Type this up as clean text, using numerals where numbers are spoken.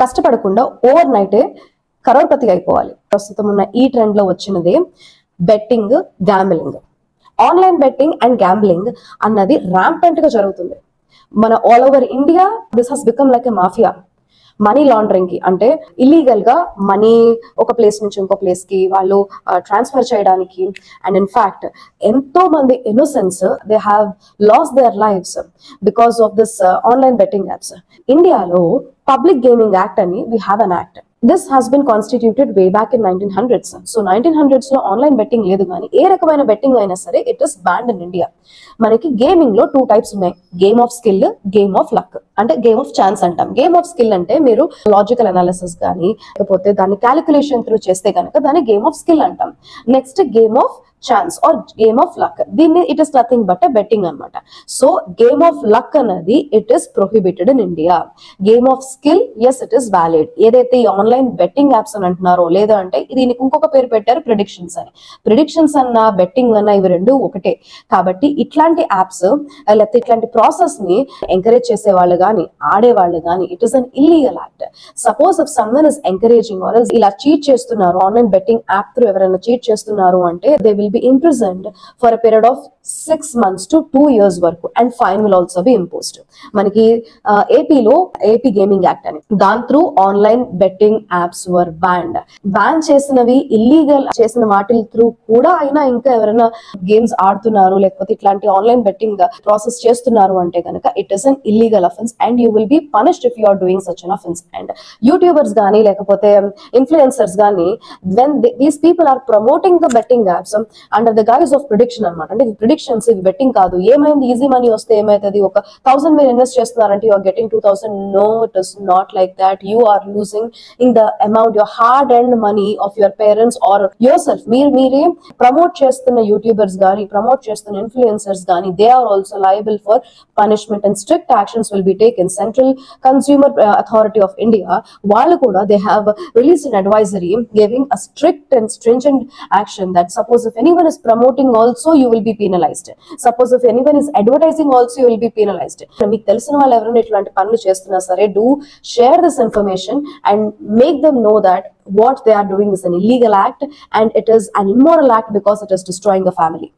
కష్టపడకుండా ఓవర్ నైటే కరోడ్పతిగా అయిపోవాలి. ప్రస్తుతం ఉన్న ఈ ట్రెండ్ లో వచ్చినదే betting, gambling. Online betting and gambling అన్నది ర్యాంపెంట్ గా జరుగుతుంది మన all over India. This has become like a mafia. Money laundering కి అంటే ఇల్లీగల్ గా మనీ ఒక ప్లేస్ నుంచి ఇంకో ప్లేస్ కి వాళ్ళు ట్రాన్స్ఫర్ చేయడానికి, అండ్ ఇన్ ఫ్యాక్ట్ ఎంతో మంది innocence they have lost there lifes because of this online betting apps. ఇండియాలో పబ్లిక్ గేమింగ్ యాక్ట్ అని we have an act. This has been constituted way back in 1900s. So 1900s లో online betting లేదు, కానీ ఏ రకమైన betting అయినా సరే it is banned in India. మనకి gaming లో 2 టైప్స్ ఉన్నాయి, game of skill, game of luck. అంటే గేమ్ ఆఫ్ ఛాన్స్ అంటాం. గేమ్ ఆఫ్ స్కిల్ అంటే మీరు లాజికల్ అనాలిసిస్ కానీ లేకపోతే దాన్ని క్యాలిక్యులేషన్ త్రూ చేస్తే కనుక దాన్ని గేమ్ ఆఫ్ స్కిల్ అంటాం. Next game of chance or game of luck, దీన్ని it is nothing but betting అనమాట. సో గేమ్ ఆఫ్ లక్ అనేది it is prohibited in India. Game of skill is it is valid. ఏదైతే ఈ online betting apps అని అంటున్నారో, లేదా అంటే దీనికి ఇంకొక పేరు పెట్టారు ప్రిడిక్షన్స్ అని. ప్రిడిక్షన్స్ అన్న బెట్టింగ్ అన్న ఇవి రెండు ఒకటే. కాబట్టి ఇట్లాంటి యాప్స్ లేకపోతే ఇట్లాంటి ప్రాసెస్ ని ఎంకరేజ్ చేసే వాళ్ళు కానీ ఆడేవాళ్ళు కానీ it is an illegal act. Suppose if someone is encouraging or ఇలా చీట్ చేస్తున్నారు, ఆన్లైన్ బెట్టింగ్ యాప్ త్రూ ఎవరైనా చీట్ చేస్తున్నారు అంటే they will be imprisoned for a period of 6 months to 2 years వరకు, and fine will also be imposed. మనకి ఏపీలో AP gaming act అని దాని త్రూ ఆన్లైన్ బెట్టింగ్ యాప్స్ వర్ బ్యాన్ చేసినవి ఇల్లీగల్ చేసిన వాటి త్రూ కూడా అయినా ఇంకా ఎవరైనా గేమ్స్ ఆడుతున్నారు లేకపోతే ఇట్లాంటి ఆన్లైన్ బెట్టింగ్ ప్రాసెస్ చేస్తున్నారు అంటే కనుక it is an illegal offence and you will be punished if you are doing such an offence. And YouTubers కానీ లేకపోతే ఇన్ఫ్లుయెన్సర్స్ కానీ when these people are promoting the betting apps under the guise of prediction అనమాట. అంటే predictions ఇవి betting కాదు. ఏమైంది easy money వస్తే ఏమైతుంది, ఒక 1000 మీరు ఇన్వెస్ట్ చేస్తున్నారంటే you are getting 2000. No, it is not like that. You are losing in the amount your hard and money of your parents or yourself. మీరే ప్రమోట్ చేస్తున్న యూట్యూబర్స్ కానీ ప్రమోట్ చేస్తున్న influencers కానీ they are also liable for punishment and strict actions will be taken. Central consumer authority of India వాళ్ళు కూడా they have released an advisory giving a strict and stringent action that suppose if anyone is promoting also you will be penalized. Suppose if anyone is advertising also you will be penalized. మీకు తెలిసిన వాళ్ళు ఎవరైనా ఇట్లాంటి పనులు చేస్తున్నా సరే do share this information and make them know that what they are doing is an illegal act and it is an immoral act because it is destroying a family.